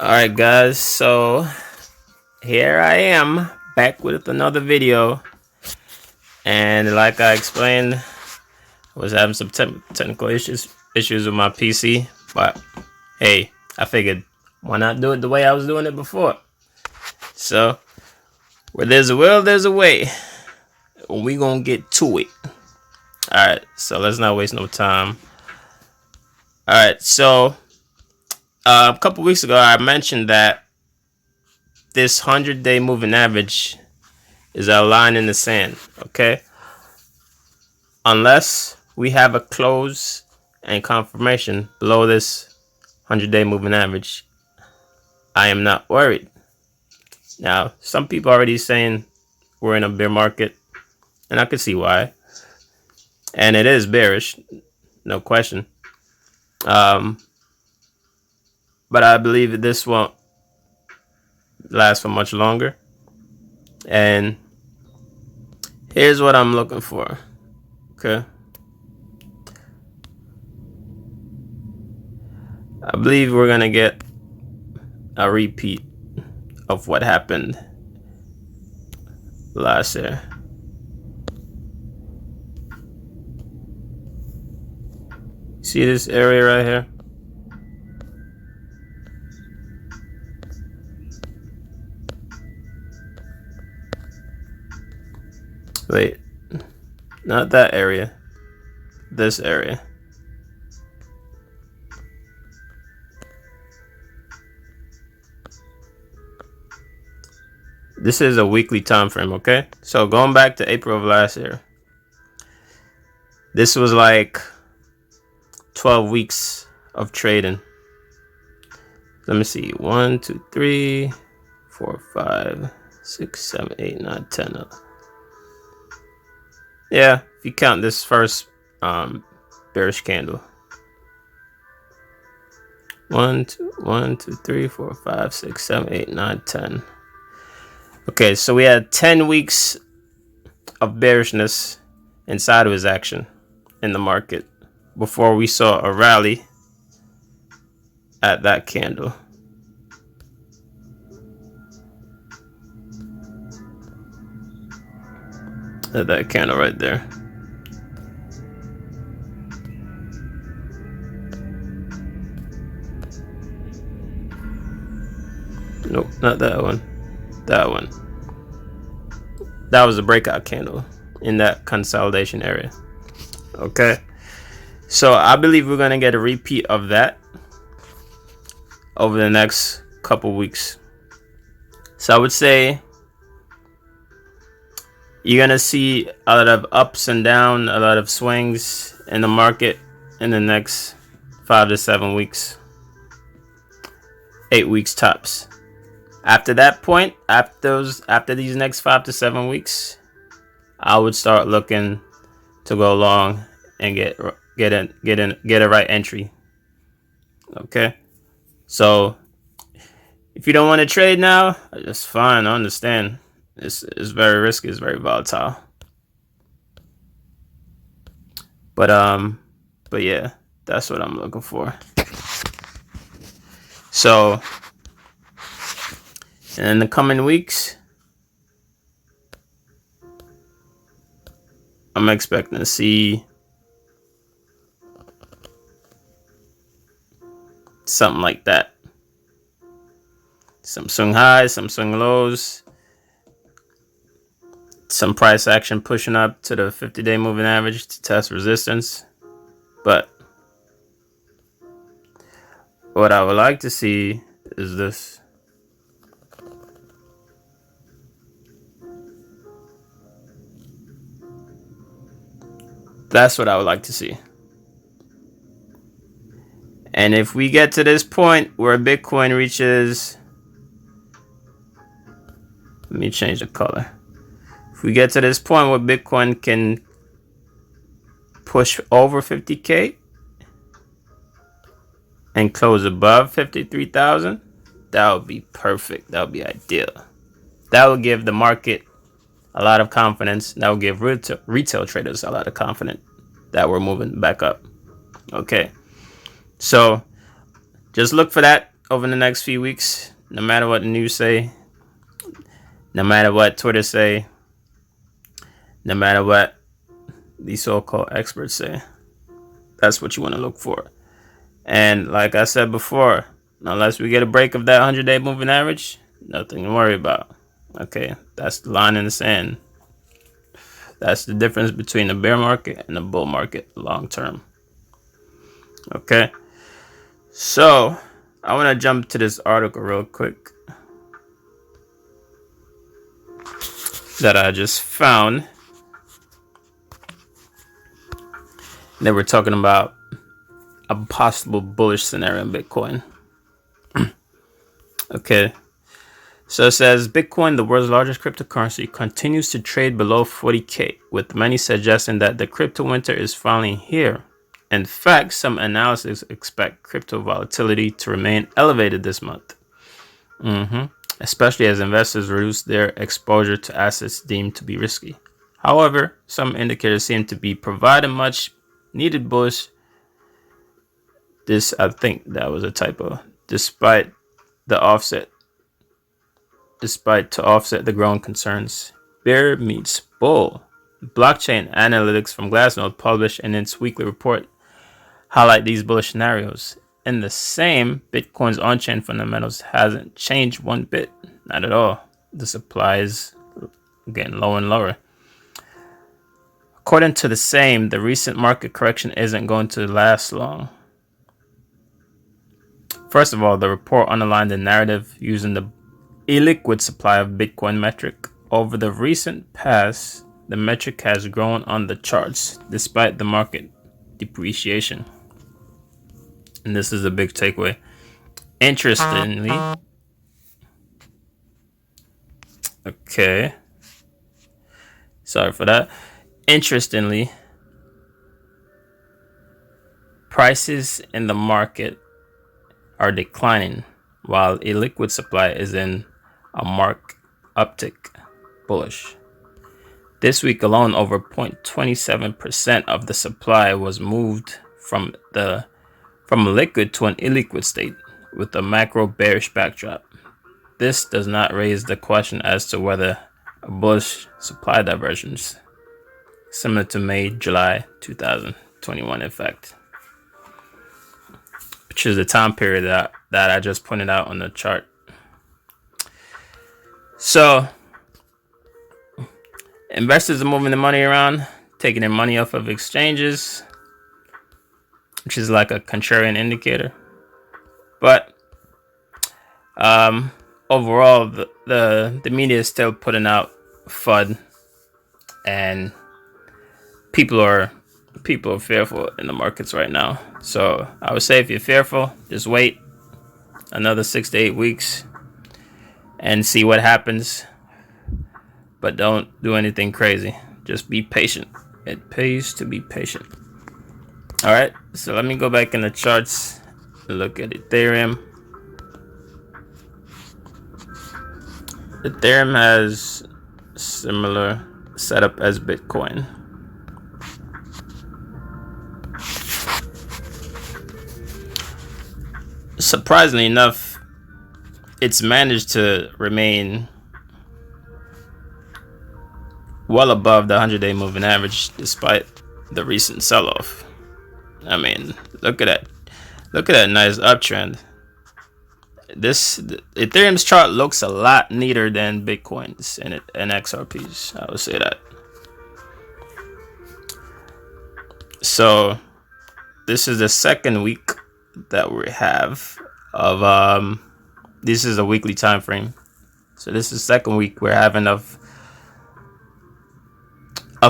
Alright guys, so here I am back with another video, and like I explained, I was having some technical issues with my PC, but hey, I figured why not do it the way I was doing it before. So where there's a will, there's a way. We gonna get to it. Alright, so let's not waste no time. Alright, so a couple weeks ago I mentioned that this 100-day moving average is a line in the sand, okay? Unless we have a close and confirmation below this 100-day moving average, I am not worried. Now, some people are already saying we're in a bear market, and I can see why. And it is bearish, no question. But I believe that this won't last for much longer. And here's what I'm looking for. Okay. I believe we're gonna get a repeat of what happened last year. See this area right here? Wait, not that area. This area. This is a weekly time frame, okay? So going back to April of last year, this was like 12 weeks of trading. Let me see. 1, 2, 3, 4, 5, 6, 7, 8, 9, 10. Yeah, if you count this first bearish candle. 1, 2, 3, 4, 5, 6, 7, 8, 9, 10. Okay, so we had 10 weeks of bearishness inside of his action in the market before we saw a rally at that candle. At that candle right there. Nope, not that one. That one. That was a breakout candle in that consolidation area. Okay. So I believe we're going to get a repeat of that over the next couple weeks. So I would say you're going to see a lot of ups and downs, a lot of swings in the market in the next 5 to 7 weeks. 8 weeks tops. After that point, after these next 5 to 7 weeks, I would start looking to go long and get a right entry. Okay, so if you don't want to trade now, that's fine. I understand. It's very risky. It's very volatile. But yeah, that's what I'm looking for. So in the coming weeks, I'm expecting to see something like that. Some swing highs, some swing lows, some price action pushing up to the 50-day moving average to test resistance. But what I would like to see is this. That's what I would like to see. And if we get to this point where Bitcoin reaches, let me change the color. If we get to this point where Bitcoin can push over 50K and close above 53,000, that would be perfect. That would be ideal. That would give the market a lot of confidence. That will give retail traders a lot of confidence that we're moving back up. Okay, so just look for that over the next few weeks, no matter what the news say, no matter what Twitter say, no matter what these so-called experts say. That's what you want to look for. And like I said before, unless we get a break of that 100-day moving average, nothing to worry about. Okay, that's the line in the sand. That's the difference between the bear market and the bull market long term. Okay, so I want to jump to this article real quick that I just found. They were talking about a possible bullish scenario in Bitcoin. Okay, so it says Bitcoin, the world's largest cryptocurrency, continues to trade below 40K, with many suggesting that the crypto winter is finally here. In fact, some analysts expect crypto volatility to remain elevated this month, especially as investors reduce their exposure to assets deemed to be risky. However, some indicators seem to be providing much needed bullish. This, I think that was a typo. Despite to offset the growing concerns. Bear meets bull. Blockchain analytics from Glassnode published in its weekly report highlight these bullish scenarios. In the same, Bitcoin's on-chain fundamentals hasn't changed one bit. Not at all. The supply is getting lower and lower. According to the same, the recent market correction isn't going to last long. First of all, the report underlined the narrative using the illiquid supply of Bitcoin metric. Over the recent past, the metric has grown on the charts despite the market depreciation. And this is a big takeaway. Interestingly, okay, sorry for that. Interestingly, prices in the market are declining while illiquid supply is in a marked uptick bullish. This week alone, over 0.27% of the supply was moved from a liquid to an illiquid state with a macro bearish backdrop. This does not raise the question as to whether a bullish supply divergence similar to May-July 2021 effect, which is the time period that I just pointed out on the chart. So investors are moving the money around, taking their money off of exchanges, which is like a contrarian indicator. But overall, the media is still putting out FUD, and people are fearful in the markets right now. So I would say if you're fearful, just wait another 6 to 8 weeks and see what happens. But don't do anything crazy. Just be patient. It pays to be patient. All right, so let me go back in the charts and look at Ethereum. Ethereum has similar setup as Bitcoin. Surprisingly enough, it's managed to remain well above the 100-day moving average despite the recent sell-off. I mean, look at that. Look at that nice uptrend. Ethereum's chart looks a lot neater than Bitcoin's and XRP's. I would say that. So this is the second week that we have of this is a weekly time frame. So this is the second week we're having of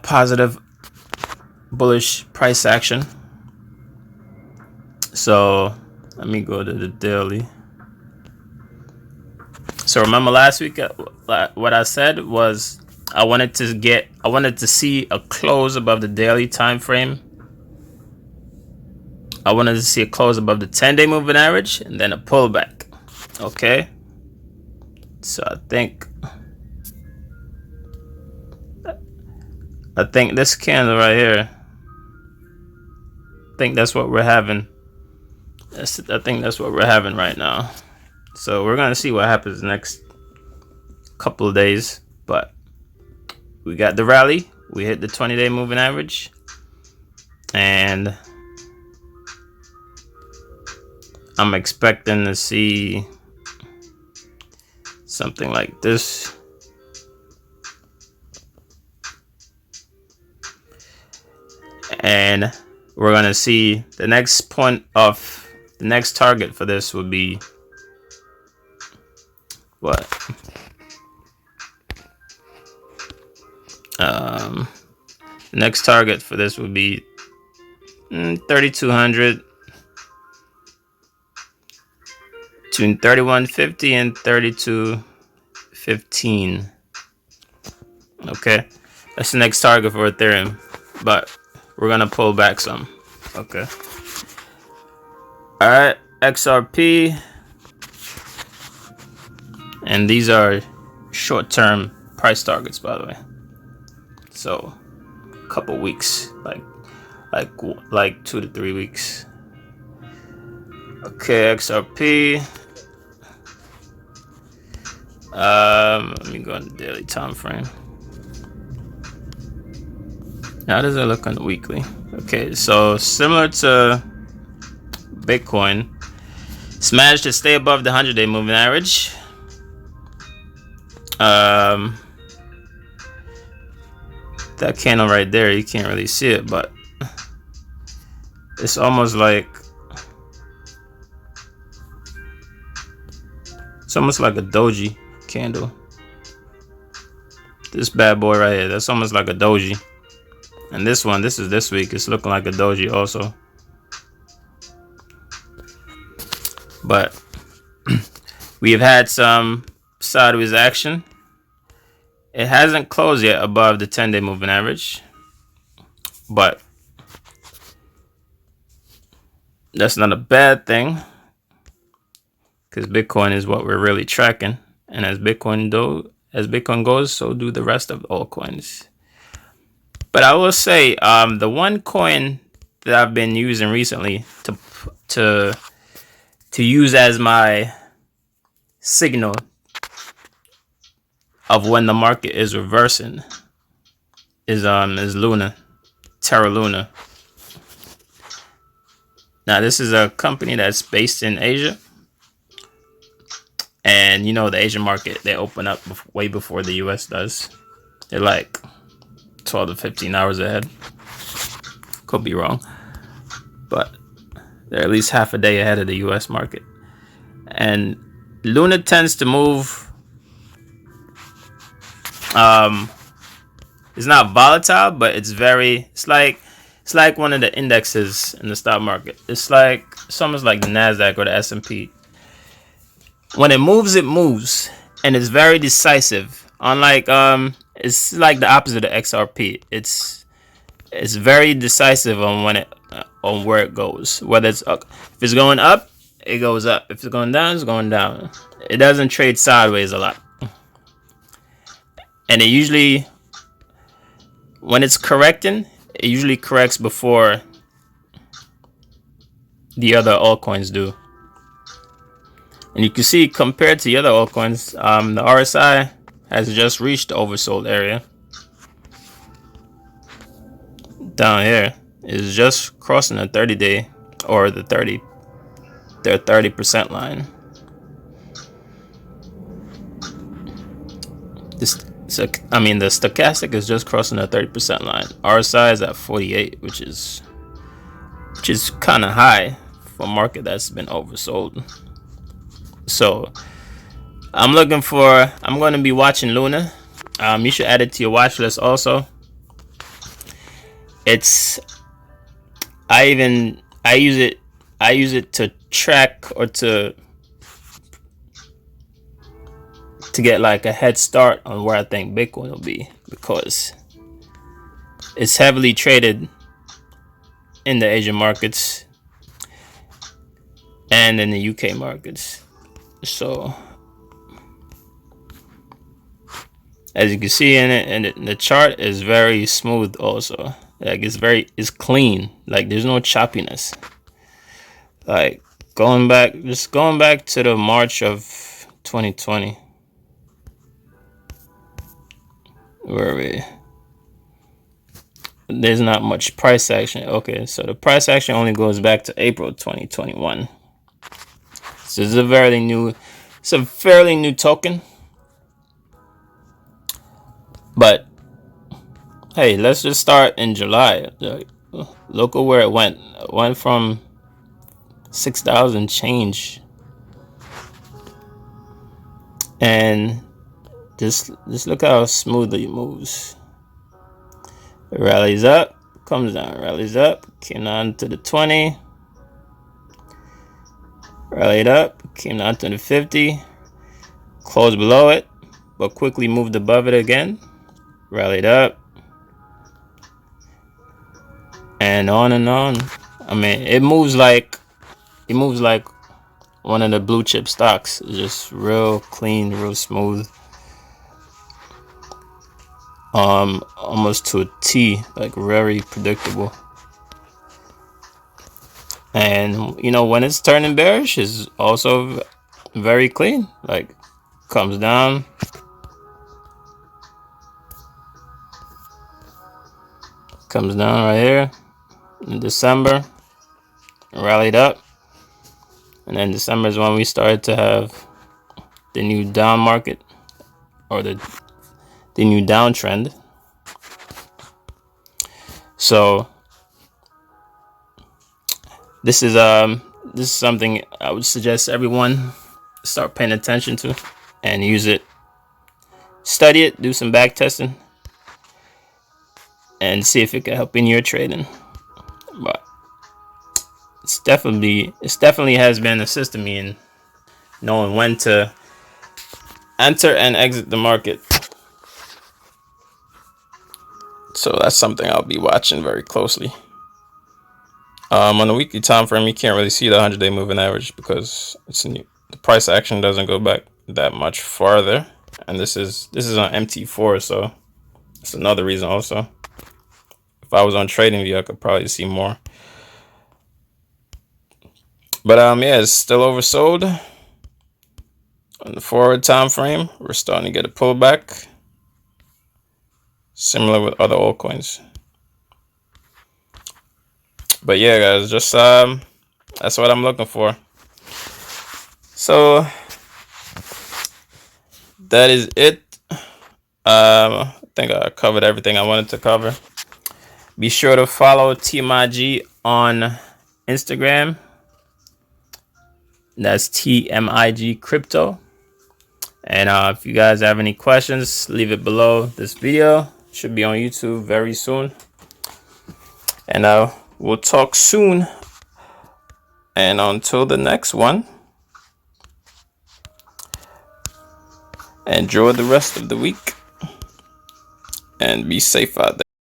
positive bullish price action. So let me go to the daily. So remember last week what I said was I wanted to see a close above the daily time frame. I wanted to see a close above the 10-day moving average and then a pullback. Okay. So I think this candle right here, I think that's what we're having. I think that's what we're having right now. So we're gonna see what happens next couple of days. But we got the rally. We hit the 20-day moving average, and I'm expecting to see something like this. And we're gonna see the next point of the next target for this would be what? The next target for this would be 3,200, between 3,150 and 3,215. Okay, that's the next target for Ethereum, but we're gonna pull back some. Okay. All right, XRP, and these are short-term price targets, by the way. So, a couple weeks, like 2 to 3 weeks. Okay, XRP. Let me go on the daily time frame. How does it look on the weekly? Okay, so similar to Bitcoin, it's managed to stay above the 100-day moving average. That candle right there, you can't really see it, but it's almost like a doji candle. This bad boy right here, that's almost like a doji. And this one, this is this week, it's looking like a doji also. But we have had some sideways action. It hasn't closed yet above the 10-day moving average, but that's not a bad thing, because Bitcoin is what we're really tracking, and as Bitcoin goes, so do the rest of the altcoins. But I will say, the one coin that I've been using recently to use as my signal of when the market is reversing is Luna, Terra Luna. Now this is a company that's based in Asia, and you know the Asian market, they open up way before the US does. They're like 12 to 15 hours ahead. Could be wrong, but they're at least half a day ahead of the US market. And Luna tends to move, it's not volatile, but it's like one of the indexes in the stock market. It's almost like the NASDAQ or the S&P. When it moves, and it's very decisive. Unlike it's like the opposite of XRP. It's very decisive on on where it goes. Whether if it's going up, it goes up. If it's going down, it's going down. It doesn't trade sideways a lot. And it usually, when it's correcting, it usually corrects before the other altcoins do. And you can see, compared to the other altcoins, the RSI has just reached the oversold area. Down here is just crossing the 30-day or their 30% line. The stochastic is just crossing the 30% line. RSI is at 48, which is kind of high for a market that's been oversold. So I'm going to be watching Luna. You should add it to your watch list also. I use it to track or to get like a head start on where I think Bitcoin will be, because it's heavily traded in the Asian markets and in the UK markets. So as you can see in it, and the chart is very smooth also. Like it's clean. Like there's no choppiness. Like going back to the March of 2020. Where are we? There's not much price action. Okay, so the price action only goes back to April 2021. So it's a fairly new token. But hey, let's just start in July. Look at where it went. It went from 6,000 change, and just look how smoothly it moves. It rallies up, comes down, rallies up, came down to the 20, rallied up, came down to the 50, closed below it, but quickly moved above it again, rallied up, and on and on. I mean, it moves like one of the blue chip stocks. It's just real clean, real smooth. Almost to a T, like very predictable. And you know, when it's turning bearish, is also very clean. Like, comes down, right here in December, rallied up, and then December is when we started to have the new down market, or the new downtrend. So this is something I would suggest everyone start paying attention to and use it. Study it, do some back testing, and see if it can help in your trading. But it's definitely has been assisting me in knowing when to enter and exit the market. So that's something I'll be watching very closely. On the weekly time frame, you can't really see the 100-day moving average because the price action doesn't go back that much farther, and this is on MT4, so that's another reason also. If I was on TradingView, I could probably see more. But yeah, it's still oversold. On the forward time frame, we're starting to get a pullback, similar with other altcoins. But yeah, guys, just that's what I'm looking for. So that is it. I think I covered everything I wanted to cover. Be sure to follow TMIG on Instagram. That's TMIGCrypto. And if you guys have any questions, leave it below this video. It should be on YouTube very soon. And we'll talk soon. And until the next one, enjoy the rest of the week and be safe out there.